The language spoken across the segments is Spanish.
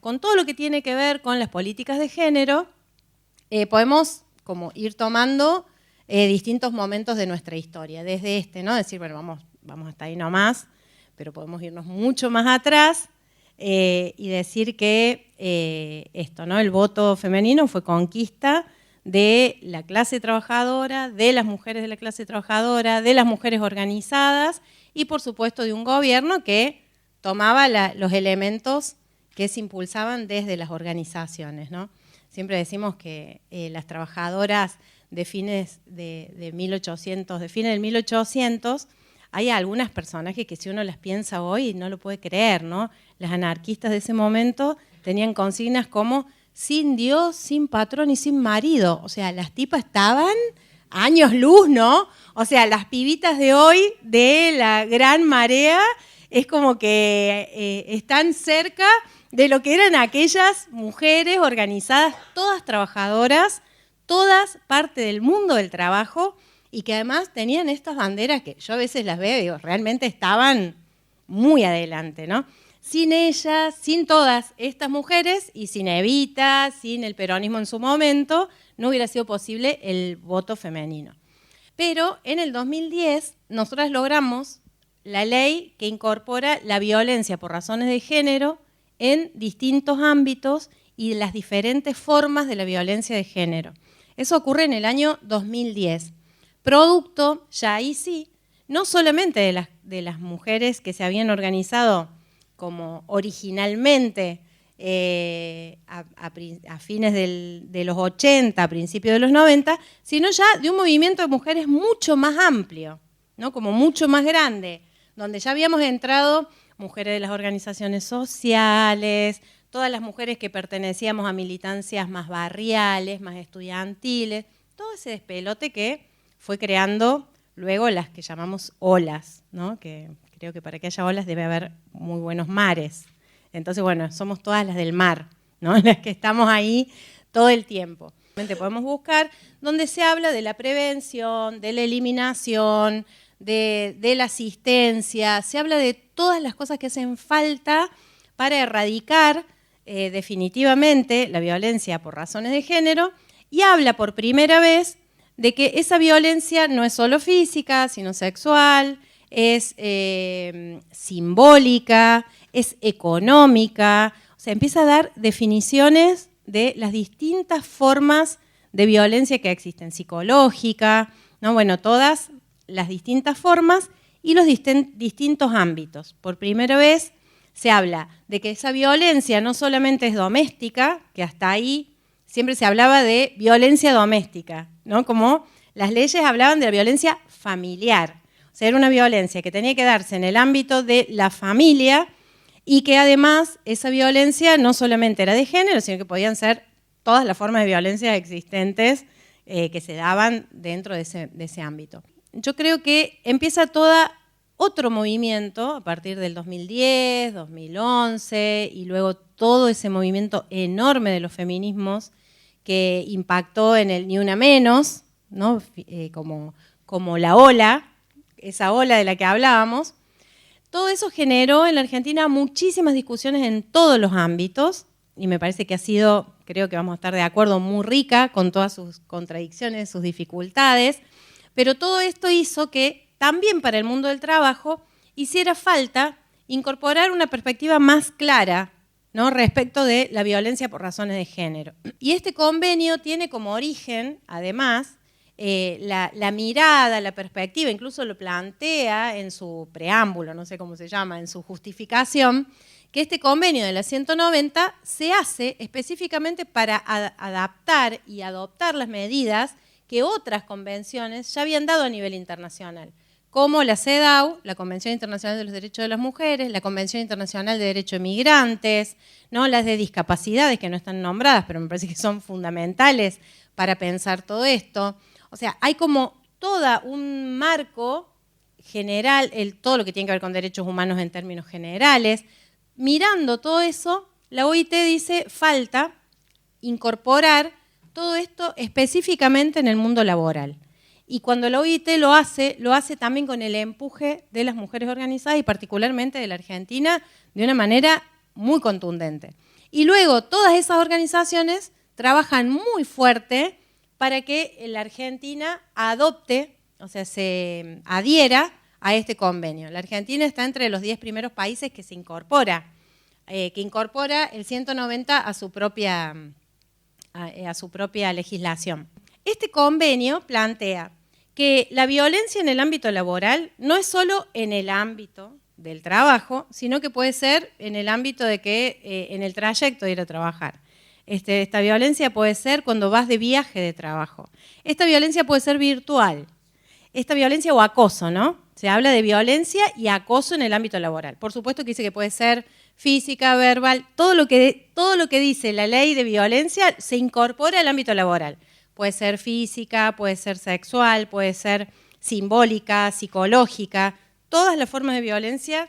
con todo lo que tiene que ver con las políticas de género, podemos como ir tomando distintos momentos de nuestra historia. Desde ¿no? Decir, bueno, vamos hasta ahí nomás, pero podemos irnos mucho más atrás y decir que esto, ¿no? El voto femenino fue conquista de la clase trabajadora, de las mujeres de la clase trabajadora, de las mujeres organizadas y por supuesto de un gobierno que tomaba los elementos que se impulsaban desde las organizaciones, ¿no? Siempre decimos que las trabajadoras de fines del 1800, hay algunos personajes que si uno las piensa hoy no lo puede creer, ¿no? Las anarquistas de ese momento tenían consignas como sin Dios, sin patrón y sin marido. O sea, las tipas estaban años luz, ¿no? O sea, las pibitas de hoy de la gran marea es como que están cerca de lo que eran aquellas mujeres organizadas, todas trabajadoras, todas parte del mundo del trabajo y que además tenían estas banderas que yo a veces las veo y digo, realmente estaban muy adelante, ¿no? Sin ellas, sin todas estas mujeres y sin Evita, sin el peronismo en su momento, no hubiera sido posible el voto femenino. Pero en el 2010 nosotras logramos la ley que incorpora la violencia por razones de género en distintos ámbitos y las diferentes formas de la violencia de género. Eso ocurre en el año 2010. Producto, ya ahí sí, no solamente de las mujeres que se habían organizado como originalmente a fines de los 80, a principios de los 90, sino ya de un movimiento de mujeres mucho más amplio, ¿no? Como mucho más grande, donde ya habíamos entrado mujeres de las organizaciones sociales, todas las mujeres que pertenecíamos a militancias más barriales, más estudiantiles, todo ese despelote que fue creando luego las que llamamos olas, ¿no? Que creo que para que haya olas debe haber muy buenos mares. Entonces, bueno, somos todas las del mar, ¿no? Las que estamos ahí todo el tiempo. Podemos buscar donde se habla de la prevención, de la eliminación, de la asistencia, se habla de todas las cosas que hacen falta para erradicar definitivamente la violencia por razones de género y habla por primera vez de que esa violencia no es solo física, sino sexual, es simbólica, es económica, o sea, empieza a dar definiciones de las distintas formas de violencia que existen, psicológica, ¿no? Bueno, todas las distintas formas y los distintos ámbitos. Por primera vez se habla de que esa violencia no solamente es doméstica, que hasta ahí siempre se hablaba de violencia doméstica, ¿no? Como las leyes hablaban de la violencia familiar. O sea, era una violencia que tenía que darse en el ámbito de la familia y que además esa violencia no solamente era de género, sino que podían ser todas las formas de violencia existentes que se daban dentro de ese ámbito. Yo creo que empieza otro movimiento a partir del 2010, 2011 y luego todo ese movimiento enorme de los feminismos que impactó en el Ni Una Menos, ¿no? como la ola, esa ola de la que hablábamos. Todo eso generó en la Argentina muchísimas discusiones en todos los ámbitos y me parece que ha sido, creo que vamos a estar de acuerdo, muy rica con todas sus contradicciones, sus dificultades, pero todo esto hizo que también para el mundo del trabajo hiciera falta incorporar una perspectiva más clara, ¿no? Respecto de la violencia por razones de género. Y este convenio tiene como origen, además, la mirada, la perspectiva, incluso lo plantea en su preámbulo, no sé cómo se llama, en su justificación, que este convenio de la 190 se hace específicamente para adaptar y adoptar las medidas que otras convenciones ya habían dado a nivel internacional, como la CEDAW, la Convención Internacional de los Derechos de las Mujeres, la Convención Internacional de Derechos de Migrantes, ¿no? Las de discapacidades que no están nombradas, pero me parece que son fundamentales para pensar todo esto. O sea, hay como todo un marco general, todo lo que tiene que ver con derechos humanos en términos generales. Mirando todo eso, la OIT dice falta incorporar todo esto específicamente en el mundo laboral. Y cuando la OIT lo hace también con el empuje de las mujeres organizadas y particularmente de la Argentina de una manera muy contundente. Y luego todas esas organizaciones trabajan muy fuerte para que la Argentina adopte, o sea, se adhiera a este convenio. La Argentina está entre los 10 primeros países que se incorpora, el 190 a su propia legislación. Este convenio plantea que la violencia en el ámbito laboral no es solo en el ámbito del trabajo, sino que puede ser en el ámbito de que en el trayecto de ir a trabajar. Esta violencia puede ser cuando vas de viaje de trabajo. Esta violencia puede ser virtual. Esta violencia o acoso, ¿no? Se habla de violencia y acoso en el ámbito laboral. Por supuesto que dice que puede ser física, verbal, todo lo que dice la ley de violencia se incorpora al ámbito laboral. Puede ser física, puede ser sexual, puede ser simbólica, psicológica, todas las formas de violencia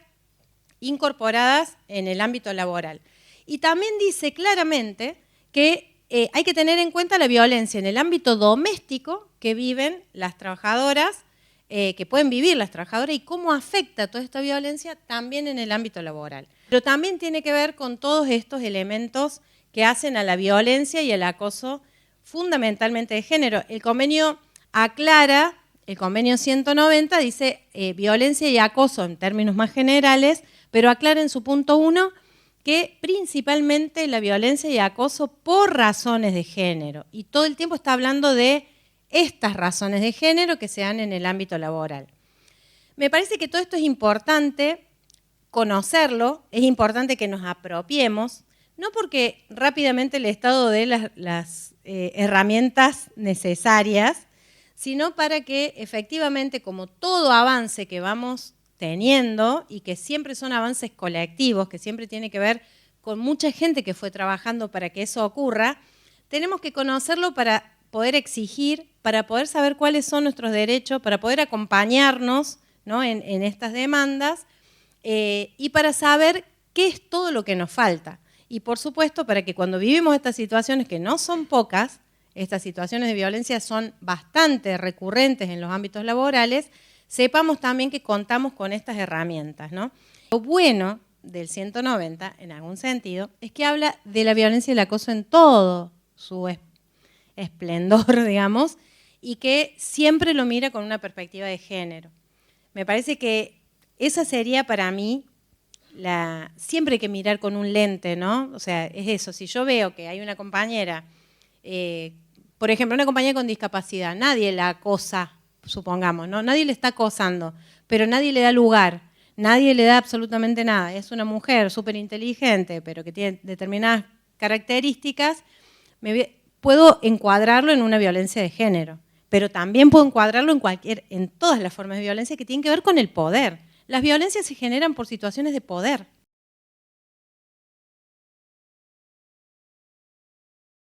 incorporadas en el ámbito laboral. Y también dice claramente que hay que tener en cuenta la violencia en el ámbito doméstico que viven las trabajadoras, que pueden vivir las trabajadoras y cómo afecta toda esta violencia también en el ámbito laboral. Pero también tiene que ver con todos estos elementos que hacen a la violencia y el acoso fundamentalmente de género. El convenio aclara, el convenio 190 dice violencia y acoso en términos más generales, pero aclara en su punto 1 que principalmente la violencia y acoso por razones de género. Y todo el tiempo está hablando de estas razones de género que se dan en el ámbito laboral. Me parece que todo esto es importante conocerlo, es importante que nos apropiemos, no porque rápidamente el Estado dé las herramientas necesarias, sino para que efectivamente, como todo avance que vamos teniendo, y que siempre son avances colectivos, que siempre tiene que ver con mucha gente que fue trabajando para que eso ocurra, tenemos que conocerlo para poder exigir, para poder saber cuáles son nuestros derechos, para poder acompañarnos, ¿no?, en estas demandas, y para saber qué es todo lo que nos falta. Y por supuesto, para que cuando vivimos estas situaciones, que no son pocas, estas situaciones de violencia son bastante recurrentes en los ámbitos laborales, sepamos también que contamos con estas herramientas, ¿no? Lo bueno del 190, en algún sentido, es que habla de la violencia y el acoso en todo su esplendor, digamos, y que siempre lo mira con una perspectiva de género. Me parece que esa sería para mí, siempre hay que mirar con un lente, ¿no? O sea, es eso, si yo veo que hay una compañera, por ejemplo, una compañera con discapacidad, nadie la acosa, supongamos, ¿no? Nadie le está acosando, pero nadie le da lugar, nadie le da absolutamente nada. Es una mujer súper inteligente, pero que tiene determinadas características, puedo encuadrarlo en una violencia de género, pero también puedo encuadrarlo en todas las formas de violencia que tienen que ver con el poder. Las violencias se generan por situaciones de poder.